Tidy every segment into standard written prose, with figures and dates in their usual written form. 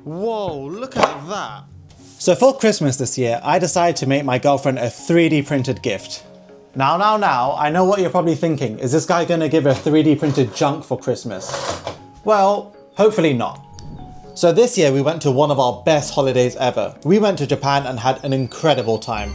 Whoa, look at that. So for Christmas this year, I decided to make my girlfriend a 3D printed gift. Now, I know what you're probably thinking. Is this guy gonna give her 3D printed junk for Christmas? Well, hopefully not. So this year we went to one of our best holidays ever. We went to Japan and had an incredible time.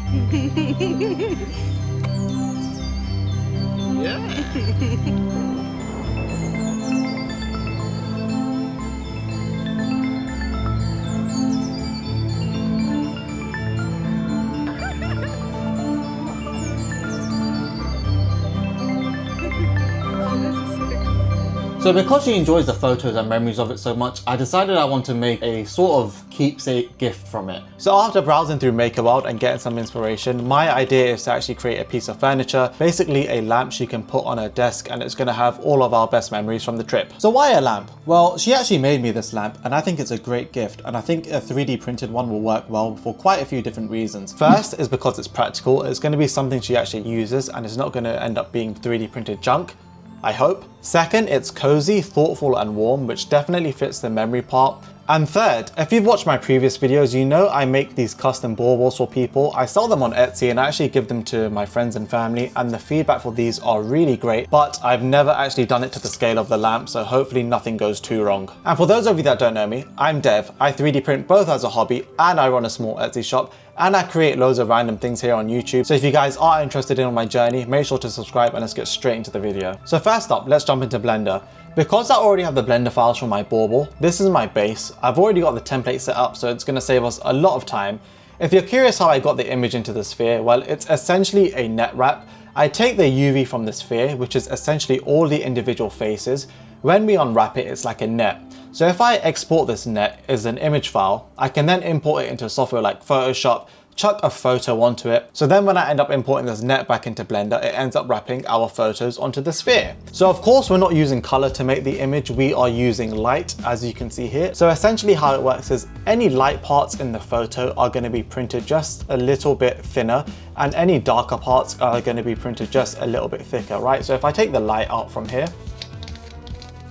So because she enjoys the photos and memories of it so much, I decided I want to make a sort of keepsake gift from it. So after browsing through Makerworld and getting some inspiration, my idea is to actually create a piece of furniture, basically a lamp she can put on her desk, and it's going to have all of our best memories from the trip. So why a lamp? Well, she actually made me this lamp and I think it's a great gift, and I think a 3D printed one will work well for quite a few different reasons. First is because it's practical. It's going to be something she actually uses and it's not going to end up being 3D printed junk, I hope. Second, it's cozy, thoughtful and warm, which definitely fits the memory part. And third, if you've watched my previous videos, you know I make these custom baubles for people. I sell them on Etsy and I actually give them to my friends and family, and the feedback for these are really great, but I've never actually done it to the scale of the lamp, so hopefully nothing goes too wrong. And for those of you that don't know me, I'm Dev. I 3D print both as a hobby and I run a small Etsy shop, and I create loads of random things here on YouTube. So if you guys are interested in my journey, make sure to subscribe and let's get straight into the video. So first up, let's jump into Blender. Because I already have the Blender files from my bauble, this is my base. I've already got the template set up, so it's gonna save us a lot of time. If you're curious how I got the image into the sphere, well, it's essentially a net wrap. I take the UV from the sphere, which is essentially all the individual faces. When we unwrap it, it's like a net. So if I export this net as an image file, I can then import it into software like Photoshop, chuck a photo onto it. So then when I end up importing this net back into Blender, it ends up wrapping our photos onto the sphere. So of course, we're not using color to make the image, we are using light, as you can see here. So essentially how it works is any light parts in the photo are going to be printed just a little bit thinner, and any darker parts are going to be printed just a little bit thicker, right? So if I take the light out from here,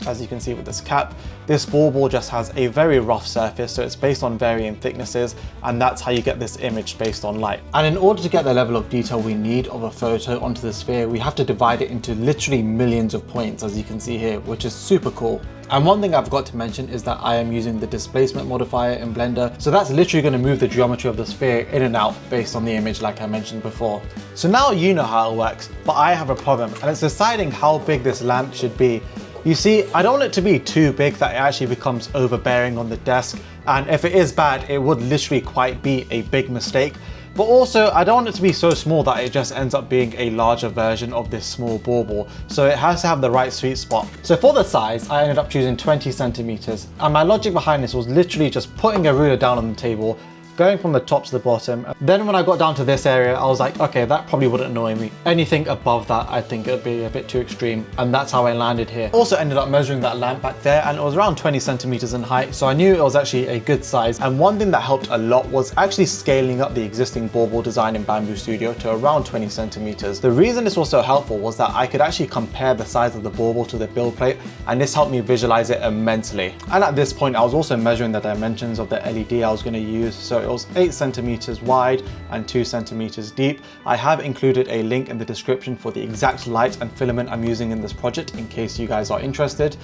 as you can see with this cap, this bauble just has a very rough surface, so it's based on varying thicknesses, and that's how you get this image based on light. And in order to get the level of detail we need of a photo onto the sphere, we have to divide it into literally millions of points, as you can see here, which is super cool. And one thing I forgot to mention is that I am using the displacement modifier in Blender, so that's literally going to move the geometry of the sphere in and out based on the image like I mentioned before. So now you know how it works, but I have a problem, and it's deciding how big this lamp should be. You see, I don't want it to be too big that it actually becomes overbearing on the desk, and if it is bad, it would literally quite be a big mistake. But also, I don't want it to be so small that it just ends up being a larger version of this small bauble, so it has to have the right sweet spot. So for the size, I ended up choosing 20 centimeters, and my logic behind this was literally just putting a ruler down on the table, going from the top to the bottom. Then when I got down to this area, I was like, okay, that probably wouldn't annoy me. Anything above that, I think it'd be a bit too extreme. And that's how I landed here. Also ended up measuring that lamp back there, and it was around 20 centimeters in height. So I knew it was actually a good size. And one thing that helped a lot was actually scaling up the existing bauble design in Bamboo Studio to around 20 centimeters. The reason this was so helpful was that I could actually compare the size of the bauble to the build plate, and this helped me visualize it immensely. And at this point, I was also measuring the dimensions of the LED I was going to use. So it was 8 centimeters wide and 2 centimeters deep. I have included a link in the description for the exact light and filament I'm using in this project in case you guys are interested.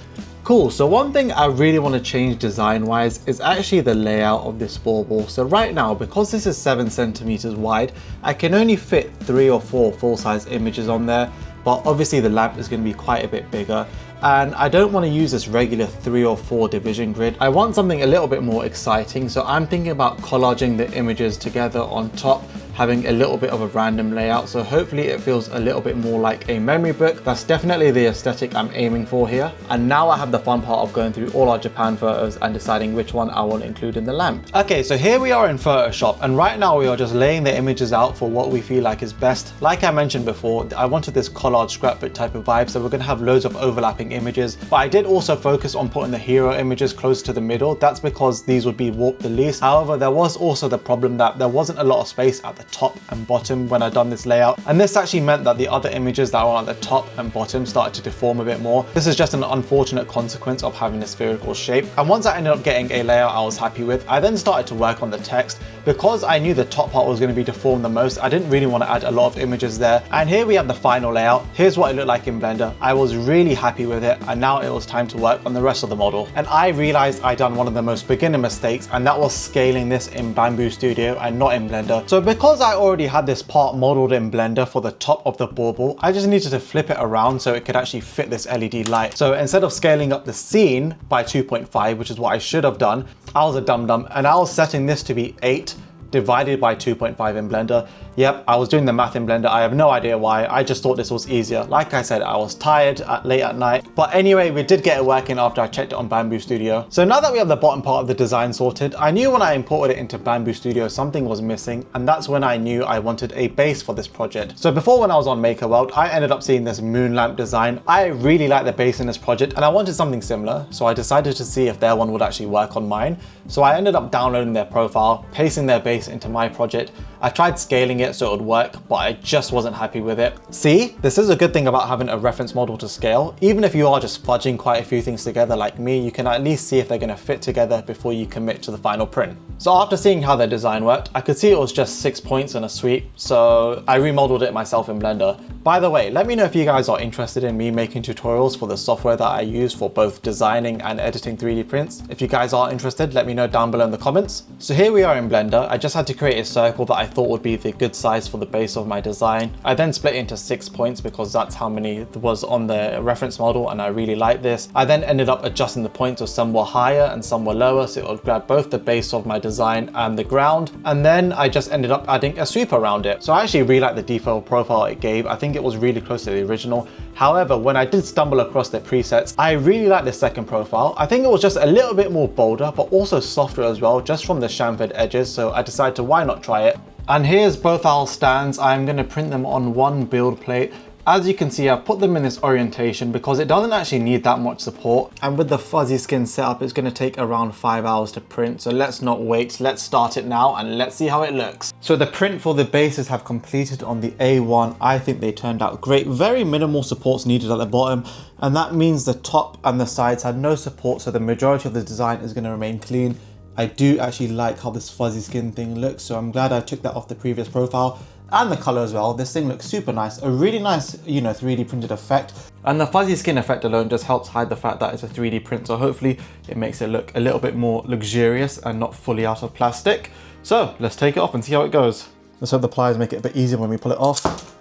Cool, so one thing I really want to change design wise is actually the layout of this bauble. So right now, because this is 7 centimeters wide, I can only fit 3 or 4 full-size images on there, but obviously the lamp is going to be quite a bit bigger. And I don't want to use this regular 3 or 4 division grid. I want something a little bit more exciting, so I'm thinking about collaging the images together on top, having a little bit of a random layout, so hopefully it feels a little bit more like a memory book. That's definitely the aesthetic I'm aiming for here. And now I have the fun part of going through all our Japan photos and deciding which one I want to include in the lamp. Okay, so here we are in Photoshop, and right now we are just laying the images out for what we feel like is best. Like I mentioned before, I wanted this collage scrapbook type of vibe, so we're gonna have loads of overlapping images, but I did also focus on putting the hero images close to the middle. That's because these would be warped the least. However, there was also the problem that there wasn't a lot of space at the the top and bottom when I'd done this layout. And this actually meant that the other images that were at the top and bottom started to deform a bit more. This is just an unfortunate consequence of having a spherical shape. And once I ended up getting a layout I was happy with, I then started to work on the text. Because I knew the top part was going to be deformed the most, I didn't really want to add a lot of images there. And here we have the final layout. Here's what it looked like in Blender. I was really happy with it, and now it was time to work on the rest of the model. And I realized I'd done one of the most beginner mistakes, and that was scaling this in Bamboo Studio and not in Blender. So because I already had this part modeled in Blender for the top of the bauble, I just needed to flip it around so it could actually fit this LED light. So instead of scaling up the scene by 2.5, which is what I should have done, I was a dum-dum, and I was setting this to be 8 divided by 2.5 in Blender. Yep, I was doing the math in Blender. I have no idea why. I just thought this was easier. Like I said, I was tired late at night. But anyway, we did get it working after I checked it on Bamboo Studio. So now that we have the bottom part of the design sorted, I knew when I imported it into Bamboo Studio, something was missing. And that's when I knew I wanted a base for this project. So before, when I was on Makerworld, I ended up seeing this moon lamp design. I really like the base in this project and I wanted something similar. So I decided to see if their one would actually work on mine. So I ended up downloading their profile, pasting their base into my project. I tried scaling it so it would work, but I just wasn't happy with it. See, this is a good thing about having a reference model to scale. Even if you are just fudging quite a few things together like me, you can at least see if they're going to fit together before you commit to the final print. So after seeing how their design worked, I could see it was just 6 points and a sweep, so I remodeled it myself in Blender. By the way, let me know if you guys are interested in me making tutorials for the software that I use for both designing and editing 3D prints. If you guys are interested, let me know down below in the comments. So here we are in Blender. I just had to create a circle that I thought would be the good size for the base of my design. I then split it into 6 points because that's how many was on the reference model and I really like this. I then ended up adjusting the points so some were higher and some were lower, so it would grab both the base of my design and the ground. And then I just ended up adding a sweep around it. So I actually really like the default profile it gave. I think it was really close to the original. However, when I did stumble across the presets, I really like the second profile. I think it was just a little bit more bolder, but also softer as well, just from the chamfered edges. So I decided to why not try it. And here's both our stands. I'm going to print them on one build plate. As you can see, I've put them in this orientation because it doesn't actually need that much support. And with the fuzzy skin setup, it's going to take around 5 hours to print. So let's not wait. Let's start it now and let's see how it looks. So the print for the bases have completed on the A1. I think they turned out great. Very minimal supports needed at the bottom. And that means the top and the sides had no support. So the majority of the design is going to remain clean. I do actually like how this fuzzy skin thing looks. So I'm glad I took that off the previous profile. And the color as well. This thing looks super nice. A really nice, 3D printed effect. And the fuzzy skin effect alone just helps hide the fact that it's a 3D print. So hopefully it makes it look a little bit more luxurious and not fully out of plastic. So let's take it off and see how it goes. Let's hope the pliers make it a bit easier when we pull it off.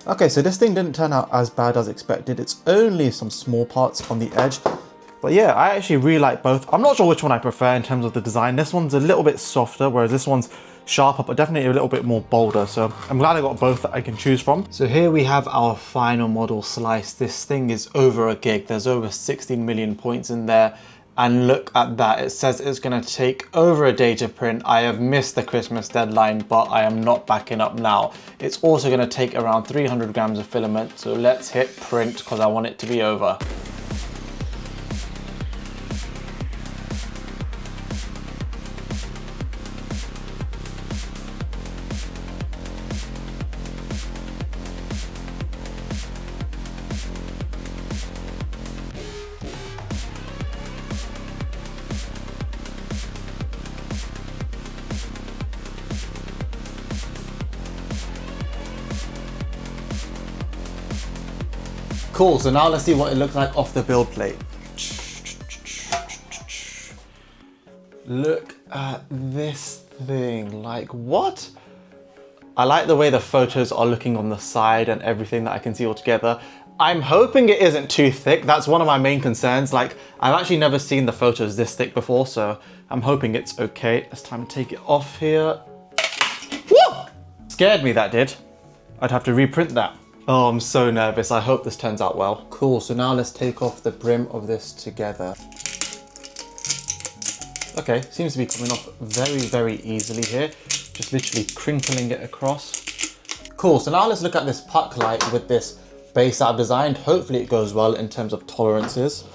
Okay, so this thing didn't turn out as bad as expected. It's only some small parts on the edge. But yeah, I actually really like both. I'm not sure which one I prefer in terms of the design. This one's a little bit softer, whereas this one's sharper, but definitely a little bit more bolder. So I'm glad I got both that I can choose from. So here we have our final model slice. This thing is over a gig. There's over 16 million points in there. And look at that. It says it's going to take over a day to print. I have missed the Christmas deadline, but I am not backing up now. It's also going to take around 300 grams of filament. So let's hit print because I want it to be over. Cool, so now let's see what it looks like off the build plate. Look at this thing, like what? I like the way the photos are looking on the side and everything that I can see all together. I'm hoping it isn't too thick. That's one of my main concerns. Like, I've actually never seen the photos this thick before, so I'm hoping it's okay. It's time to take it off here. Woo! Scared me, that did. I'd have to reprint that. Oh, I'm so nervous. I hope this turns out well. Cool, so now let's take off the brim of this together. Okay, seems to be coming off very, very easily here. Just literally crinkling it across. Cool, so now let's look at this puck light with this base that I've designed. Hopefully it goes well in terms of tolerances.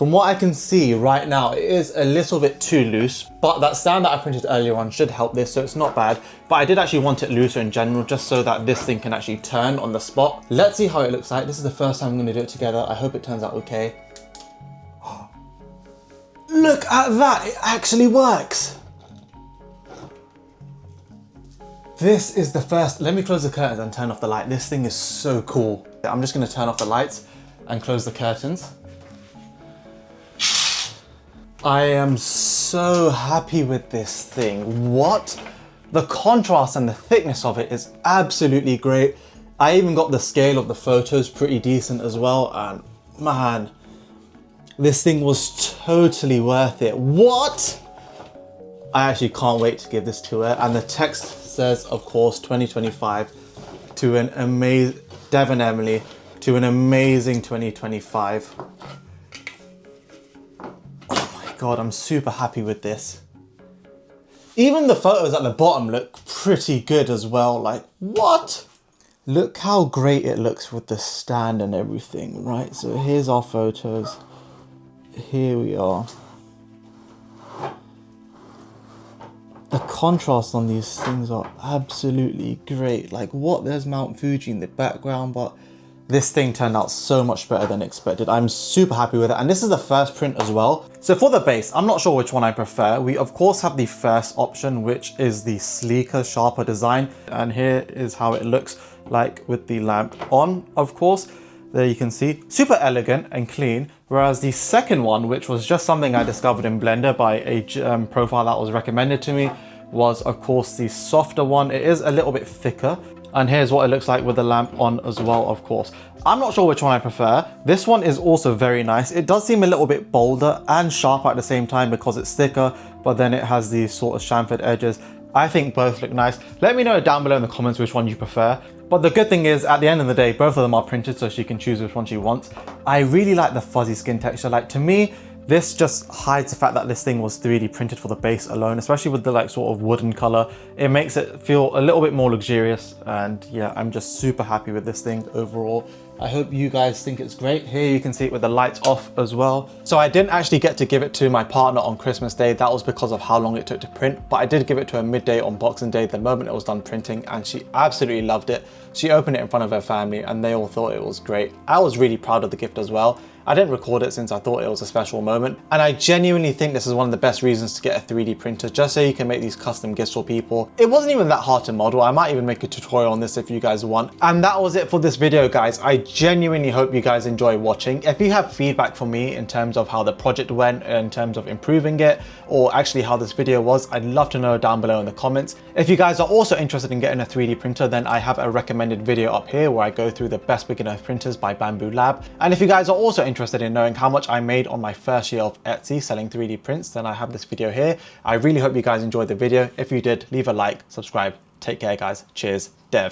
From what I can see right now, it is a little bit too loose, but that stand that I printed earlier on should help this, so it's not bad. But I did actually want it looser in general, just so that this thing can actually turn on the spot. Let's see how it looks like. This is the first time I'm gonna do it together. I hope it turns out okay. Look at that, it actually works. This is the first, let me close the curtains and turn off the light. This thing is so cool. I'm just gonna turn off the lights and close the curtains. I am so happy with this thing. What? The contrast and the thickness of it is absolutely great. I even got the scale of the photos pretty decent as well, and man, this thing was totally worth it. What? I actually can't wait to give this to her. And the text says, of course, 2025 to an amazing, Devon Emily, to an amazing 2025. Oh my God, I'm super happy with this. Even the photos at the bottom look pretty good as well. Like, what? Look how great it looks with the stand and everything, right? So here's our photos. Here we are. The contrast on these things are absolutely great. Like what? There's Mount Fuji in the background, but this thing turned out so much better than expected. I'm super happy with it. And this is the first print as well. So for the base, I'm not sure which one I prefer. We of course have the first option, which is the sleeker, sharper design. And here is how it looks like with the lamp on, of course. There you can see, super elegant and clean. Whereas the second one, which was just something I discovered in Blender by a profile that was recommended to me, was of course the softer one. It is a little bit thicker. And here's what it looks like with the lamp on as well, of course. I'm not sure which one I prefer. This one is also very nice. It does seem a little bit bolder and sharper at the same time because it's thicker, but then it has these sort of chamfered edges. I think both look nice. Let me know down below in the comments which one you prefer. But the good thing is, at the end of the day, both of them are printed so she can choose which one she wants. I really like the fuzzy skin texture. Like to me, this just hides the fact that this thing was 3D printed for the base alone, especially with the like sort of wooden color. It makes it feel a little bit more luxurious, and yeah, I'm just super happy with this thing overall. I hope you guys think it's great. Here you can see it with the lights off as well. So I didn't actually get to give it to my partner on Christmas Day. That was because of how long it took to print, but I did give it to her midday on Boxing Day, the moment it was done printing, and she absolutely loved it. She opened it in front of her family and they all thought it was great. I was really proud of the gift as well. I didn't record it since I thought it was a special moment. And I genuinely think this is one of the best reasons to get a 3D printer, just so you can make these custom gifts for people. It wasn't even that hard to model. I might even make a tutorial on this if you guys want. And that was it for this video, guys. I genuinely hope you guys enjoy watching. If you have feedback for me in terms of how the project went, in terms of improving it, or actually how this video was, I'd love to know down below in the comments. If you guys are also interested in getting a 3D printer, then I have a recommended video up here where I go through the best beginner printers by Bamboo Lab. And if you guys are also interested in knowing how much I made on my first year of Etsy selling 3D prints, then I have this video here. I really hope you guys enjoyed the video. If you did, leave a like, subscribe. Take care, guys. Cheers. Dev.